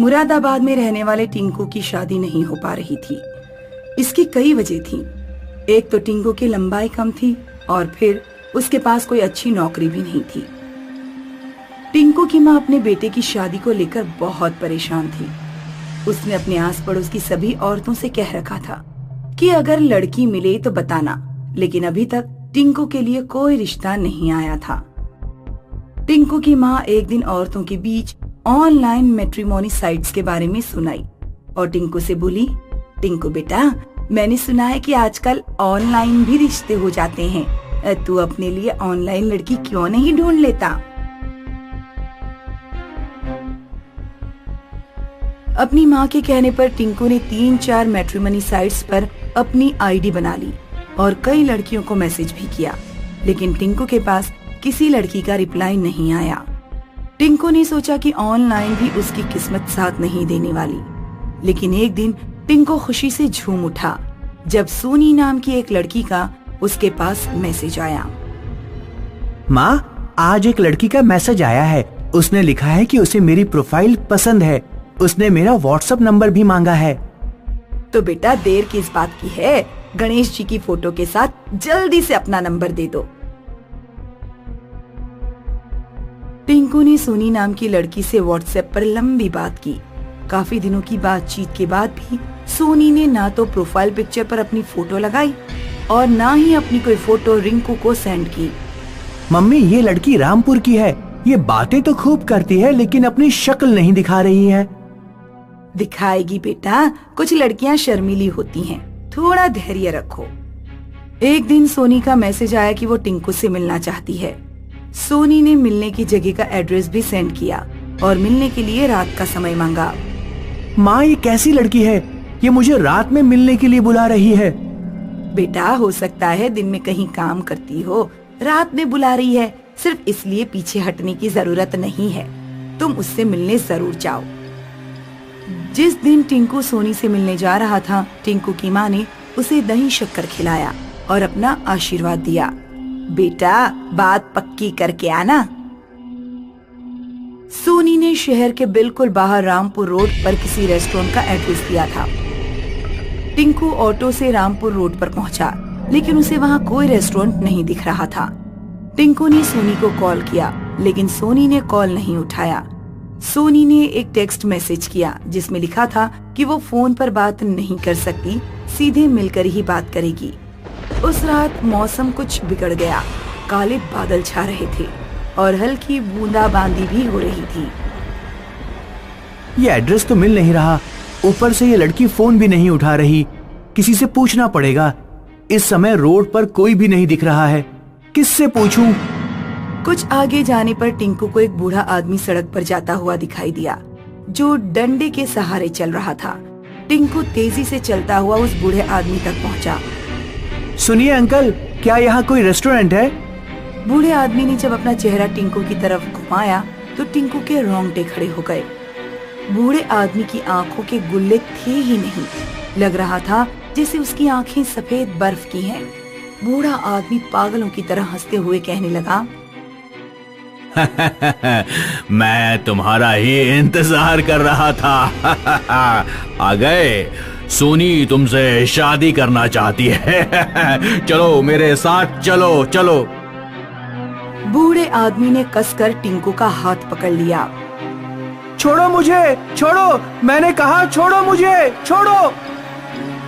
मुरादाबाद में रहने वाले टिंकू की शादी नहीं हो पा रही थी। इसकी कई वजह थी। एक तो टिंकू की लंबाई कम थी और फिर उसके पास कोई अच्छी नौकरी भी नहीं थी। टिंकू की माँ अपने बेटे की शादी को लेकर बहुत परेशान थी। उसने अपने आस पड़ोस की सभी औरतों से कह रखा था कि अगर लड़की मिले तो बताना, लेकिन अभी तक टिंकू के लिए कोई रिश्ता नहीं आया था। टिंकू की माँ एक दिन औरतों के बीच ऑनलाइन मैट्रिमोनी साइट्स के बारे में सुनाई और टिंकू से बोली, टिंकू बेटा, मैंने सुना है कि आजकल ऑनलाइन भी रिश्ते हो जाते हैं। तू अपने लिए ऑनलाइन लड़की क्यों नहीं ढूंढ लेता? अपनी माँ के कहने पर टिंकू ने 3-4 मैट्रिमोनी साइट्स पर अपनी आईडी बना ली और कई लड़कियों को मैसेज भी किया, लेकिन टिंकू के पास किसी लड़की का रिप्लाई नहीं आया। टिंकू ने सोचा कि ऑनलाइन भी उसकी किस्मत साथ नहीं देने वाली, लेकिन एक दिन टिंकू खुशी से झूम उठा जब सोनी नाम की एक लड़की का उसके पास मैसेज आया। माँ, आज एक लड़की का मैसेज आया है। उसने लिखा है कि उसे मेरी प्रोफाइल पसंद है। उसने मेरा व्हाट्सएप नंबर भी मांगा है। तो बेटा, देर किस बात की है? गणेश जी की फोटो के साथ जल्दी से अपना नंबर दे दो। टिंकू ने सोनी नाम की लड़की से व्हाट्सएप पर लंबी बात की। काफी दिनों की बातचीत के बाद भी सोनी ने ना तो प्रोफाइल पिक्चर पर अपनी फोटो लगाई और ना ही अपनी कोई फोटो रिंकू को सेंड की। मम्मी, ये लड़की रामपुर की है। ये बातें तो खूब करती है, लेकिन अपनी शक्ल नहीं दिखा रही है। दिखाएगी बेटा, कुछ लड़कियां शर्मीली होती हैं, थोड़ा धैर्य रखो। एक दिन सोनी का मैसेज आया कि वो टिंकू से मिलना चाहती है। सोनी ने मिलने की जगह का एड्रेस भी सेंड किया और मिलने के लिए रात का समय मांगा। माँ, ये कैसी लड़की है? ये मुझे रात में मिलने के लिए बुला रही है। बेटा, हो सकता है दिन में कहीं काम करती हो, रात में बुला रही है। सिर्फ इसलिए पीछे हटने की जरूरत नहीं है। तुम उससे मिलने जरूर जाओ। जिस दिन टिंकू सोनी से मिलने जा रहा था, टिंकू की माँ ने उसे दही शक्कर खिलाया और अपना आशीर्वाद दिया। बेटा, बात पक्की करके आना। सोनी ने शहर के बिल्कुल बाहर रामपुर रोड पर किसी रेस्टोरेंट का एड्रेस दिया था। टिंकू ऑटो से रामपुर रोड पर पहुंचा, लेकिन उसे वहां कोई रेस्टोरेंट नहीं दिख रहा था। टिंकू ने सोनी को कॉल किया, लेकिन सोनी ने कॉल नहीं उठाया। सोनी ने एक टेक्स्ट मैसेज किया जिसमें लिखा था कि वो फोन पर बात नहीं कर सकती, सीधे मिलकर ही बात करेगी। उस रात मौसम कुछ बिगड़ गया। काले बादल छा रहे थे और हल्की बूंदाबांदी भी हो रही थी। ये एड्रेस तो मिल नहीं रहा, ऊपर से ये लड़की फोन भी नहीं उठा रही। किसी से पूछना पड़ेगा। इस समय रोड पर कोई भी नहीं दिख रहा है। किससे पूछूं? कुछ आगे जाने पर टिंकू को एक बूढ़ा आदमी सड़क पर जाता हुआ दिखाई दिया, जो डंडे के सहारे चल रहा था। टिंकू तेजी से चलता हुआ उस बूढ़े आदमी तक पहुंचा। सुनिए अंकल, क्या यहाँ कोई रेस्टोरेंट है? बूढ़े आदमी ने जब अपना चेहरा टिंकू की तरफ घुमाया तो टिंकू के रोंगटे खड़े हो गए। बूढ़े आदमी की आंखों के गुल्ले थे ही नहीं। लग रहा था जैसे उसकी आंखें सफेद बर्फ की हैं। बूढ़ा आदमी पागलों की तरह हंसते हुए कहने लगा, मैं तुम्हारा ही इंतजार कर रहा था। आ गए। सोनी तुमसे शादी करना चाहती है। चलो मेरे साथ, चलो चलो। बूढ़े आदमी ने कसकर टिंकू का हाथ पकड़ लिया। छोड़ो मुझे, छोड़ो, मैंने कहा छोड़ो मुझे, छोड़ो।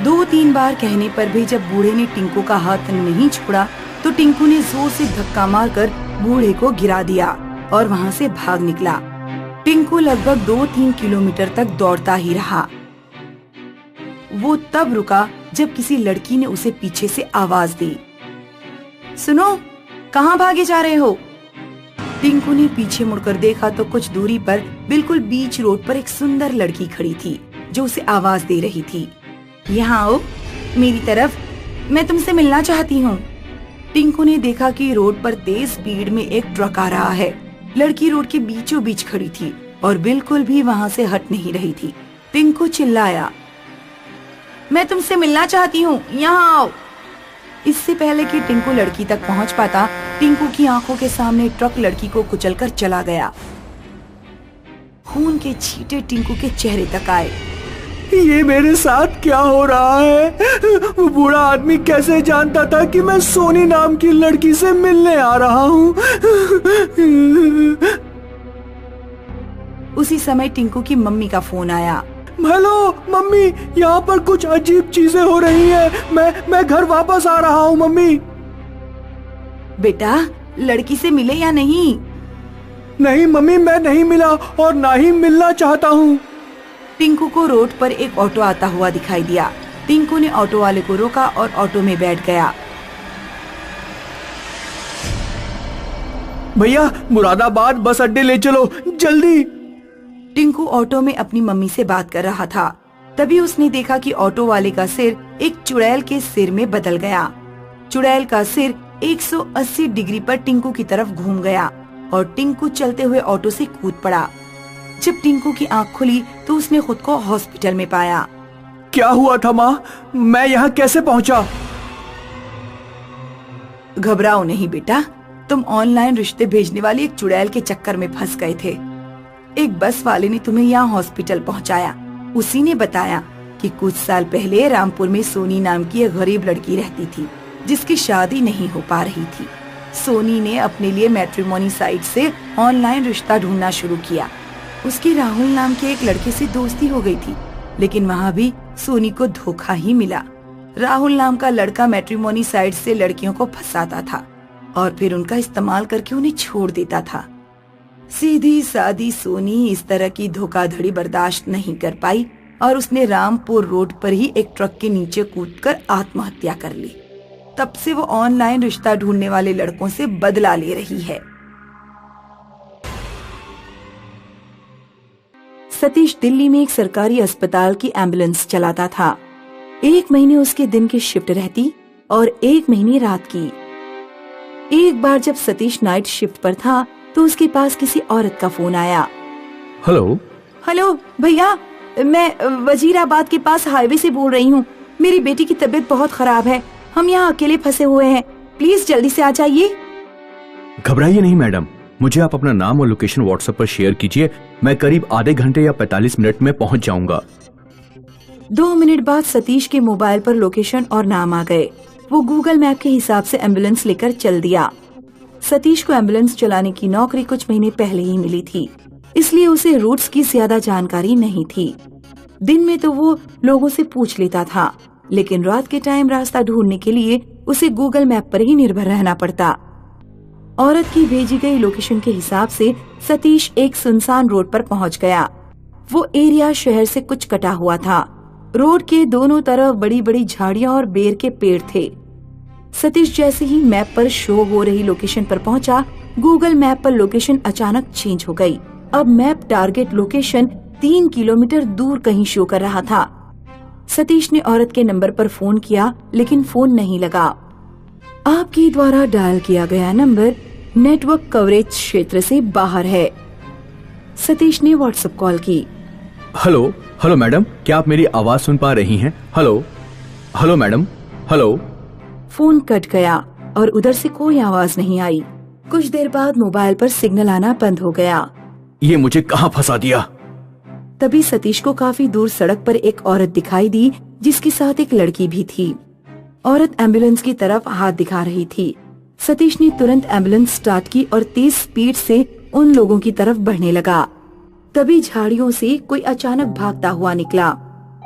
2-3 बार कहने पर भी जब बूढ़े ने टिंकू का हाथ नहीं छोड़ा तो टिंकू ने जोर से धक्का मारकर बूढ़े को गिरा दिया और वहाँ से भाग निकला। टिंकू लगभग 2-3 किलोमीटर तक दौड़ता ही रहा। वो तब रुका जब किसी लड़की ने उसे पीछे से आवाज दी, सुनो, कहाँ भागे जा रहे हो? टिंकू ने पीछे मुड़कर देखा तो कुछ दूरी पर बिल्कुल बीच रोड पर एक सुंदर लड़की खड़ी थी जो उसे आवाज दे रही थी, यहाँ आओ मेरी तरफ, मैं तुमसे मिलना चाहती हूँ। टिंकू ने देखा कि रोड पर तेज स्पीड में एक ट्रक आ रहा है। लड़की रोड के बीचों बीच खड़ी थी और बिल्कुल भी वहाँ से हट नहीं रही थी। टिंकू चिल्लाया, मैं तुमसे मिलना चाहती हूँ, यहाँ आओ। इससे पहले कि टिंकू लड़की तक पहुँच पाता, टिंकू की आंखों के सामने ट्रक लड़की को कुचलकर चला गया। खून के छींटे टिंकू के चेहरे तक आए। ये मेरे साथ क्या हो रहा है? वो बूढ़ा आदमी कैसे जानता था कि मैं सोनी नाम की लड़की से मिलने आ रहा हूँ? उसी समय टिंकू की मम्मी का फोन आया। हेलो मम्मी, यहाँ पर कुछ अजीब चीजें हो रही हैं। मैं घर वापस आ रहा हूँ मम्मी। बेटा, लड़की से मिले या नहीं? नहीं मम्मी, मैं नहीं मिला और ना ही मिलना चाहता हूँ। टिंकू को रोड पर एक ऑटो आता हुआ दिखाई दिया। टिंकू ने ऑटो वाले को रोका और ऑटो में बैठ गया। भैया, मुरादाबाद बस अड्डे ले चलो जल्दी। टिंकू ऑटो में अपनी मम्मी से बात कर रहा था। तभी उसने देखा कि ऑटो वाले का सिर एक चुड़ैल के सिर में बदल गया। चुड़ैल का सिर 180 डिग्री पर टिंकू की तरफ घूम गया और टिंकू चलते हुए ऑटो से कूद पड़ा। जब टिंकू की आंख खुली तो उसने खुद को हॉस्पिटल में पाया। क्या हुआ था माँ? मैं यहाँ कैसे पहुँचा? घबराओ नहीं बेटा, तुम ऑनलाइन रिश्ते भेजने वाली एक चुड़ैल के चक्कर में फंस गए थे। एक बस वाले ने तुम्हें यहाँ हॉस्पिटल पहुँचाया। उसी ने बताया कि कुछ साल पहले रामपुर में सोनी नाम की एक गरीब लड़की रहती थी जिसकी शादी नहीं हो पा रही थी। सोनी ने अपने लिए मैट्रिमोनी साइट से ऑनलाइन रिश्ता ढूंढना शुरू किया। उसकी राहुल नाम के एक लड़के से दोस्ती हो गई थी, लेकिन वहाँ भी सोनी को धोखा ही मिला। राहुल नाम का लड़का मैट्रिमोनी साइट से लड़कियों को फंसाता था और फिर उनका इस्तेमाल करके उन्हें छोड़ देता था। सीधी सादी सोनी इस तरह की धोखाधड़ी बर्दाश्त नहीं कर पाई और उसने रामपुर रोड पर ही एक ट्रक के नीचे कूदकर आत्महत्या कर ली। तब से वो ऑनलाइन रिश्ता ढूंढने वाले लड़कों से बदला ले रही है। सतीश दिल्ली में एक सरकारी अस्पताल की एम्बुलेंस चलाता था। 1 महीने उसके दिन की शिफ्ट रहती और 1 महीने रात की। एक बार जब सतीश नाइट शिफ्ट पर था तो उसके पास किसी औरत का फोन आया। हेलो भैया, मैं वजीराबाद के पास हाईवे से बोल रही हूँ। मेरी बेटी की तबीयत बहुत खराब है। हम यहाँ अकेले फंसे हुए हैं। प्लीज जल्दी से आ जाइए। घबराइए नहीं मैडम, मुझे आप अपना नाम और लोकेशन व्हाट्सएप पर शेयर कीजिए। मैं करीब आधे घंटे या 45 मिनट में पहुँच जाऊंगा। 2 मिनट बाद सतीश के मोबाइल पर लोकेशन और नाम आ गए। वो गूगल मैप के हिसाब से एम्बुलेंस लेकर चल दिया। सतीश को एम्बुलेंस चलाने की नौकरी कुछ महीने पहले ही मिली थी, इसलिए उसे रूट्स की ज्यादा जानकारी नहीं थी। दिन में तो वो लोगों से पूछ लेता था, लेकिन रात के टाइम रास्ता ढूंढने के लिए उसे गूगल मैप पर ही निर्भर रहना पड़ता। औरत की भेजी गई लोकेशन के हिसाब से सतीश एक सुनसान रोड पर पहुंच गया। वो एरिया शहर से कुछ कटा हुआ था। रोड के दोनों तरफ बड़ी बड़ी झाड़ियां और बेर के पेड़ थे। सतीश जैसे ही मैप पर शो हो रही लोकेशन पर पहुंचा, गूगल मैप पर लोकेशन अचानक चेंज हो गई। अब मैप टारगेट लोकेशन 3 किलोमीटर दूर कहीं शो कर रहा था। सतीश ने औरत के नंबर पर फोन किया, लेकिन फोन नहीं लगा। आपके द्वारा डायल किया गया नंबर नेटवर्क कवरेज क्षेत्र से बाहर है। सतीश ने व्हाट्सएप कॉल की। हेलो मैडम, क्या आप मेरी आवाज सुन पा रही हैं? Hello madam, hello. Phone cut गया और उधर से कोई आवाज नहीं आई। कुछ देर बाद मोबाइल पर सिग्नल आना बंद हो गया। ये मुझे कहाँ फंसा दिया? तभी सतीश को काफी दूर सड़क पर एक औरत दिखाई दी, जिसके साथ एक लड़की भी थी। औरत एम्बुलेंस की तरफ हाथ दिखा रही थी। सतीश ने तुरंत एम्बुलेंस स्टार्ट की और तेज स्पीड से उन लोगों की तरफ बढ़ने लगा। तभी झाड़ियों से कोई अचानक भागता हुआ निकला।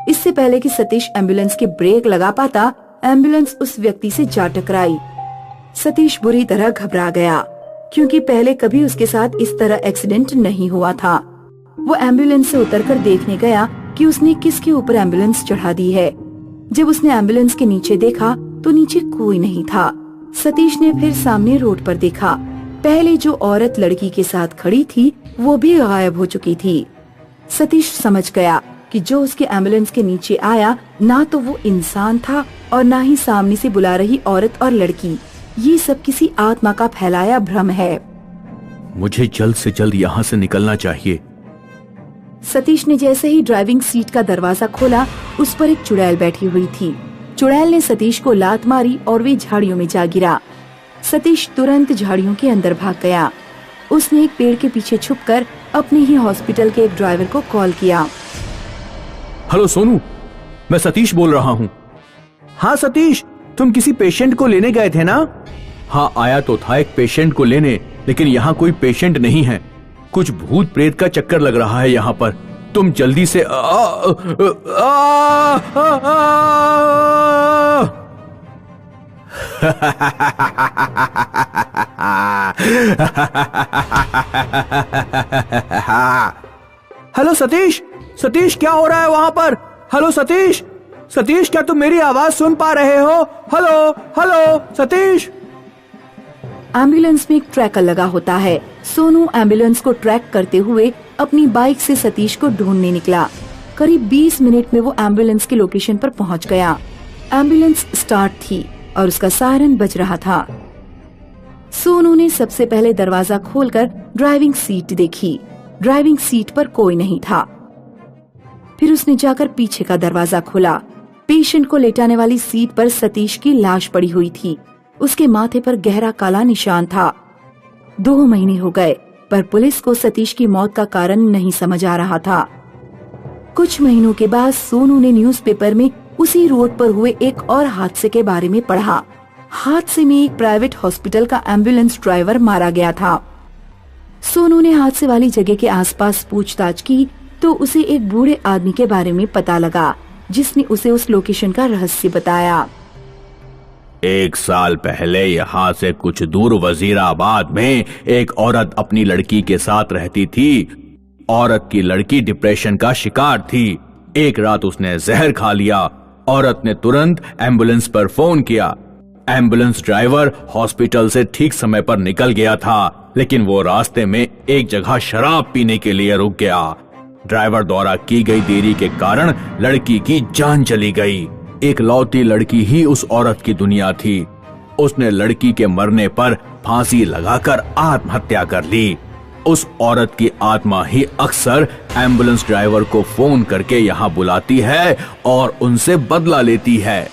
इससे पहले कि सतीश एम्बुलेंस के ब्रेक लगा पाता, एम्बुलेंस उस व्यक्ति से जा टकराई। सतीश बुरी तरह घबरा गया, क्योंकि पहले कभी उसके साथ इस तरह एक्सीडेंट नहीं हुआ था। वो एम्बुलेंस से उतरकर देखने गया कि उसने किसके ऊपर एम्बुलेंस चढ़ा दी है। जब उसने एम्बुलेंस के नीचे देखा तो नीचे कोई नहीं था। सतीश ने फिर सामने रोड पर देखा। पहले जो औरत लड़की के साथ खड़ी थी वो भी गायब हो चुकी थी। सतीश समझ गया कि जो उसके एम्बुलेंस के नीचे आया ना तो वो इंसान था और ना ही सामने से बुला रही औरत और लड़की। ये सब किसी आत्मा का फैलाया भ्रम है। मुझे जल्द से जल्द यहाँ से निकलना चाहिए। सतीश ने जैसे ही ड्राइविंग सीट का दरवाजा खोला, उस पर एक चुड़ैल बैठी हुई थी। चुड़ैल ने सतीश को लात मारी और वे झाड़ियों में जा गिरा। सतीश तुरंत झाड़ियों के अंदर भाग गया। उसने एक पेड़ के पीछे छुपकर अपने ही हॉस्पिटल के एक ड्राइवर को कॉल किया। हेलो सोनू, मैं सतीश बोल रहा हूँ। हाँ सतीश, तुम किसी पेशेंट को लेने गए थे ना? हाँ, आया तो था एक पेशेंट को लेने, लेकिन यहाँ कोई पेशेंट नहीं है। कुछ भूत प्रेत का चक्कर लग रहा है यहाँ पर। तुम जल्दी से हेलो सतीश, सतीश क्या हो रहा है वहां पर? हेलो सतीश, सतीश क्या तुम मेरी आवाज सुन पा रहे हो? Hello hello Satish. एम्बुलेंस में एक ट्रैकर लगा होता है। सोनू एम्बुलेंस को ट्रैक करते हुए अपनी बाइक से सतीश को ढूंढने निकला। करीब 20 मिनट में वो एम्बुलेंस की लोकेशन पर पहुंच गया। एम्बुलेंस स्टार्ट थी और उसका सायरन बज रहा था। सोनू ने सबसे पहले दरवाजा खोलकर ड्राइविंग सीट देखी। ड्राइविंग सीट पर कोई नहीं था। फिर उसने जाकर पीछे का दरवाजा खोला। पेशेंट को लेटाने वाली सीट पर सतीश की लाश पड़ी हुई थी। उसके माथे पर गहरा काला निशान था। 2 महीने हो गए, पर पुलिस को सतीश की मौत का कारण नहीं समझ आ रहा था। कुछ महीनों के बाद सोनू ने न्यूज़पेपर में उसी रोड पर हुए एक और हादसे के बारे में पढ़ा। हादसे में एक प्राइवेट हॉस्पिटल का एम्बुलेंस ड्राइवर मारा गया था। सोनू ने हादसे वाली जगह के आसपास पूछताछ की तो उसे एक बूढ़े आदमी के बारे में पता लगा, जिसने उसे उस लोकेशन का रहस्य बताया। 1 साल पहले यहाँ से कुछ दूर वजीराबाद में एक औरत अपनी लड़की के साथ रहती थी। औरत की लड़की डिप्रेशन का शिकार थी। एक रात उसने जहर खा लिया। औरत ने तुरंत एम्बुलेंस पर फोन किया। एम्बुलेंस ड्राइवर हॉस्पिटल से ठीक समय पर निकल गया था, लेकिन वो रास्ते में एक जगह शराब पीने के लिए रुक गया। ड्राइवर द्वारा की गई देरी के कारण लड़की की जान चली गई। एक लौती लड़की ही उस औरत की दुनिया थी। उसने लड़की के मरने पर फांसी लगाकर आत्महत्या कर ली। उस औरत की आत्मा ही अक्सर एम्बुलेंस ड्राइवर को फोन करके यहाँ बुलाती है और उनसे बदला लेती है।